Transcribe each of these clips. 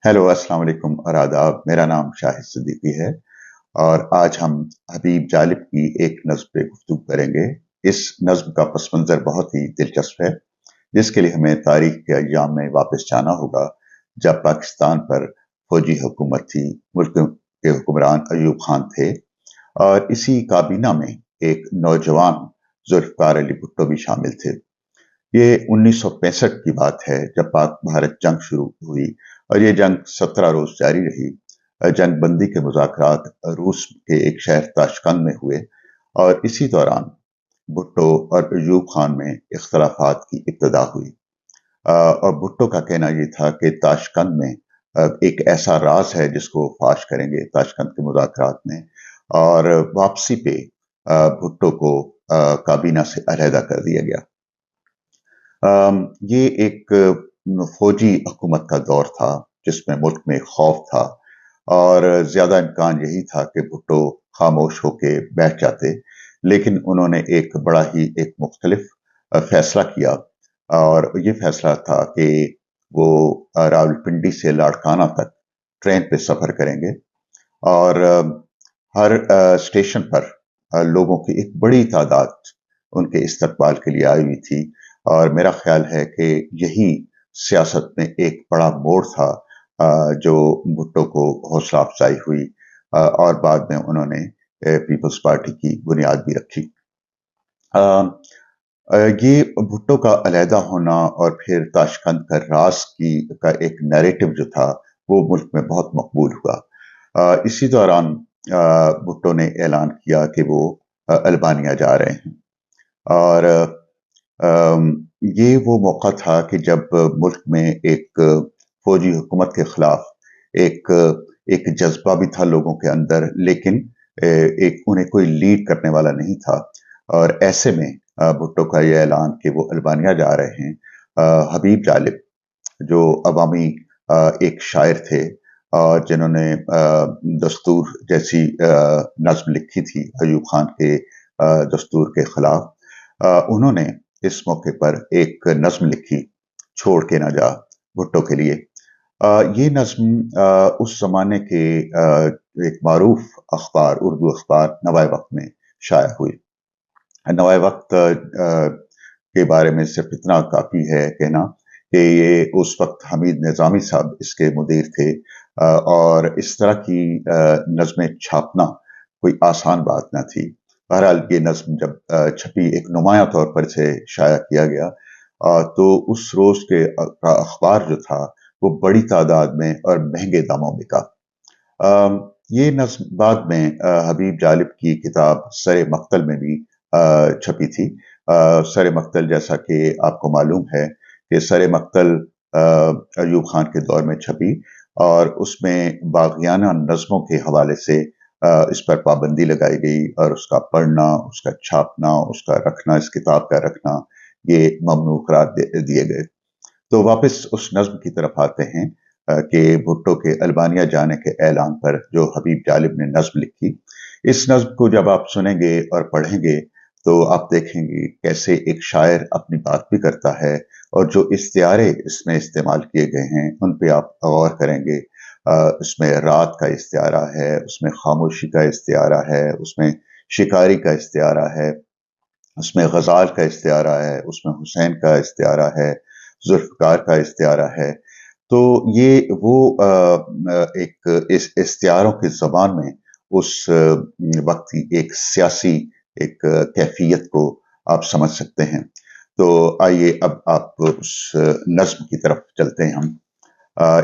Hello, अस्सलाम वालेकुम और आदाब। मेरा नाम शाहिद सिद्दीकी है और आज हम हबीब जालिब की एक नज़्म पे गुफ्तगू करेंगे। इस नज़्म का पस मंज़र बहुत ही दिलचस्प है, जिसके लिए हमें तारीख के अय्याम में वापस जाना होगा, जब पाकिस्तान पर फौजी हुकूमत थी। मुल्क के हुक्मरान अयूब खान थे और इसी काबीना में एक नौजवान ज़ुल्फ़िकार अली भुट्टो भी शामिल थे। ये 1965 की बात है, जब पाक भारत जंग शुरू हुई और ये जंग 17 रोज जारी रही। जंग बंदी के मुज़ाकरात रूस के एक शहर ताशकंद में हुए और इसी दौरान भुट्टो और अयूब खान में इख्तलाफात की इब्तिदा हुई। और भुट्टो का कहना ये था कि ताशकंद में एक ऐसा राज है जिसको वो फाश करेंगे ताशकंद के मुज़ाकरात में, और वापसी पे भुट्टो को काबीना से अलहदा कर दिया गया। ये एक फौजी हुकूमत का दौर था, जिसमें मुल्क में खौफ था और ज़्यादा इम्कान यही था कि भुट्टो खामोश होके बैठ जाते। लेकिन उन्होंने एक बड़ा ही एक मुख्तलिफ फैसला किया, और ये फैसला था कि वो रावलपिंडी से लाड़काना तक ट्रेन पे सफ़र करेंगे और हर स्टेशन पर लोगों की एक बड़ी तादाद उनके इस्तकबाल के लिए आई हुई थी। और मेरा ख्याल है कि यही सियासत में एक बड़ा मोड़ था, जो भुट्टो को हौसला अफजाई हुई, और बाद में उन्होंने पीपल्स पार्टी की बुनियाद भी रखी। अ, ये भुट्टो का अलहदा होना और फिर ताशकंद का राज की का एक नैरेटिव जो था, वो मुल्क में बहुत मकबूल हुआ। इसी दौरान भुट्टो ने ऐलान किया कि वो अल्बानिया जा रहे हैं, और ये वो मौका था कि जब मुल्क में एक फौजी हुकूमत के खिलाफ एक एक जज्बा भी था लोगों के अंदर, लेकिन एक उन्हें कोई लीड करने वाला नहीं था। और ऐसे में भुट्टो का ये ऐलान कि वो अल्बानिया जा रहे हैं, हबीब जालिब जो अवामी एक शायर थे और जिन्होंने दस्तूर जैसी नज्म लिखी थी अयूब खान के दस्तूर के खिलाफ, उन्होंने इस मौके पर एक नज्म लिखी, छोड़ के ना जा, भुट्टो के लिए। ये नज्म उस ज़माने के एक मारूफ अखबार, उर्दू अखबार नवाए वक्त में शाया हुई। नवाए वक्त के बारे में सिर्फ इतना काफ़ी है कहना कि ये उस वक्त हमीद निज़ामी साहब इसके मुदीर थे, और इस तरह की नज़में छापना कोई आसान बात ना थी। बहरहाल ये नज़्म जब छपी, एक नुमायाँ तौर पर इसे शाया किया गया, तो उस रोज़ के अखबार जो था, वो बड़ी तादाद में और महंगे दामों में बिका। ये नज़्म बाद में हबीब जालिब की किताब सरे मक्तल में भी छपी थी। सरे मक्तल, जैसा कि आपको मालूम है कि सरे मक्तल अयूब खान के दौर में छपी, और उसमें बाग़ियाना नज़्मों के हवाले से इस पर पाबंदी लगाई गई, और उसका पढ़ना, उसका छापना, उसका रखना, इस किताब का रखना, ये ममनू करार दिए गए। तो वापस उस नज़्म की तरफ आते हैं कि भुट्टो के अल्बानिया जाने के ऐलान पर जो हबीब जालिब ने नज़्म लिखी। इस नज़्म को जब आप सुनेंगे और पढ़ेंगे, तो आप देखेंगे कैसे एक शायर अपनी बात भी करता है, और जो इस्तिआरे इसमें इस्तेमाल किए गए हैं, उन पे आप गौर करेंगे। उसमें रात का इस्तिआरा है, उसमें खामोशी का इस्तिआरा है, उसमें शिकारी का इस्तिआरा है, उसमें ग़ज़ाल का इस्तिआरा है, उसमें हुसैन का इस्तिआरा है, ज़ुल्फ़िकार का इस्तिआरा है। तो ये वो एक इस इस्तिआरों की ज़बान में उस वक़्त की एक सियासी एक कैफ़ियत को आप समझ सकते हैं। तो आइए अब आप उस नज़्म की तरफ चलते हैं हम।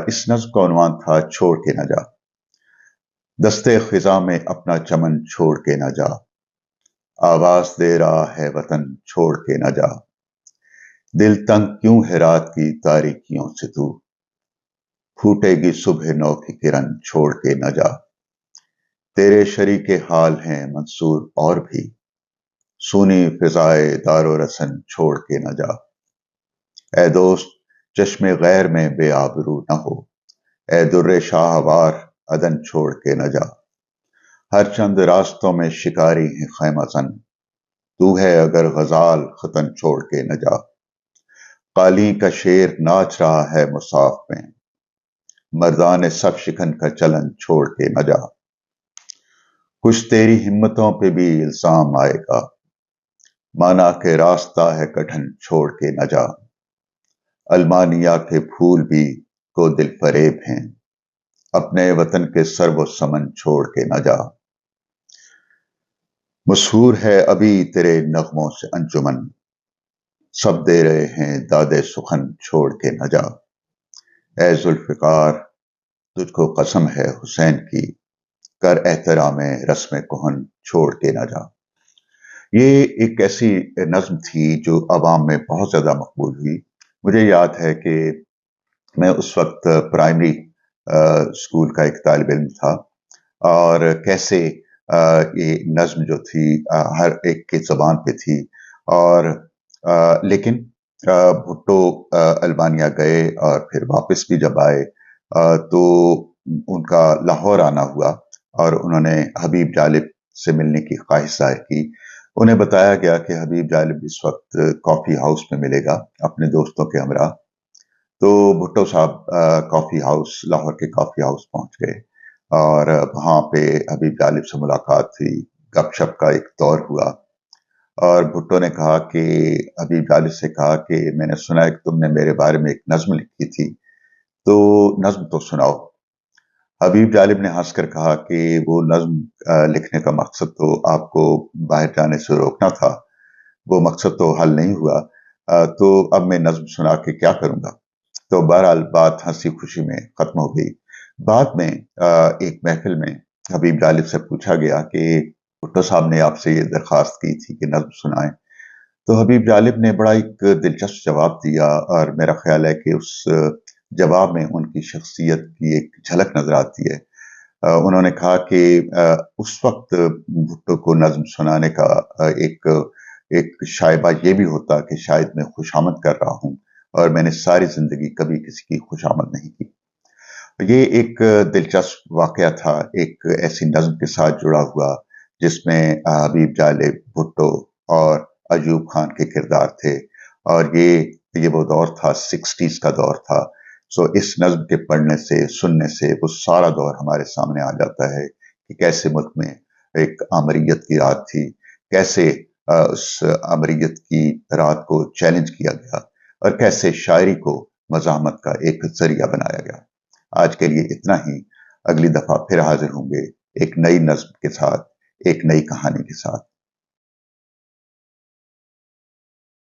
इस नज़्म का उन्वान था, छोड़ के ना जा। दस्ते ख़िज़ां में अपना चमन छोड़ के ना जा, आवाज़ दे रहा है वतन छोड़ के ना जा। दिल तंग क्यों है रात की तारीकियों से तू, फूटेगी सुबह नौ की किरण छोड़ के न जा। तेरे शरीके हाल हैं मंसूर और भी, सूनी फिजाए दारो रसन छोड़ के न जा। ए दोस्त चश्मे गैर में बेआबरू न हो, ए दुर्रे शाहवार अदन छोड़ के न जा। हर चंद रास्तों में शिकारी है खैमजन, तू है अगर गजाल खतन छोड़ के न जा। काली का शेर नाच रहा है मुसाफ में, मर्दाने सब शिकन का चलन छोड़ के न जा। कुछ तेरी हिम्मतों पे भी इल्जाम आएगा, माना के रास्ता है कठिन छोड़ के न जा। अल्मानिया के फूल भी को दिल फरेब हैं, अपने वतन के सर्व समन छोड़ के न जा। मशहूर है अभी तेरे नगमों से अंजुमन, सब दे रहे हैं दादे सुखन छोड़ के न जा। ए जुल्फ़िकार तुझको कसम है हुसैन की, कर एहतरामे रस्म कुहन छोड़ के न जा। ये एक ऐसी नज्म थी जो अवाम में बहुत ज्यादा मकबूल हुई। मुझे याद है कि मैं उस वक्त प्राइमरी स्कूल का एक तालिब इल्म था, और कैसे ये नज्म जो थी हर एक की ज़बान पे थी। और लेकिन भुट्टो अल्बानिया गए और फिर वापस भी जब आए तो उनका लाहौर आना हुआ और उन्होंने हबीब जालिब से मिलने की ख्वाहिश ज़ाहिर की। उन्हें बताया गया कि हबीब जालिब इस वक्त कॉफ़ी हाउस में मिलेगा अपने दोस्तों के हमरा। तो भुट्टो साहब कॉफ़ी हाउस, लाहौर के कॉफ़ी हाउस पहुंच गए और वहां पे हबीब जालिब से मुलाकात हुई, गपशप का एक दौर हुआ। और भुट्टो ने कहा कि हबीब जालिब से कहा कि मैंने सुना है कि तुमने मेरे बारे में एक नज्म लिखी थी, तो नज्म तो सुनाओ। हबीब जालिब ने हंसकर कहा कि वो नज्म लिखने का मकसद तो आपको बाहर जाने से रोकना था, वो मकसद तो हल नहीं हुआ, तो अब मैं नज्म सुना के क्या करूंगा। तो बहरहाल बात हंसी खुशी में खत्म हो गई। बाद में एक महफिल में हबीब जालिब से पूछा गया कि भुट्टो साहब ने आपसे ये दरखास्त की थी कि नज्म सुनाएं। तो हबीब जालिब ने बड़ा एक दिलचस्प जवाब दिया, और मेरा ख्याल है कि उस जवाब में उनकी शख्सियत की एक झलक नजर आती है। उन्होंने कहा कि उस वक्त भुट्टो को नज्म सुनाने का एक एक शायबा ये भी होता कि शायद मैं खुशामद कर रहा हूं, और मैंने सारी जिंदगी कभी किसी की खुशामद नहीं की। ये एक दिलचस्प वाकया था, एक ऐसी नज्म के साथ जुड़ा हुआ जिसमें हबीब जालिब, भुट्टो और अयूब खान के किरदार थे। और ये वो दौर था, 60s का दौर था। सो इस नज्म के पढ़ने से, सुनने से वो सारा दौर हमारे सामने आ जाता है कि कैसे मुल्क में एक आमरीत की रात थी, कैसे उस आमरीत की रात को चैलेंज किया गया, और कैसे शायरी को मज़ाहमत का एक जरिया बनाया गया। आज के लिए इतना ही। अगली दफा फिर हाजिर होंगे एक नई नज्म के साथ, एक नई कहानी के साथ।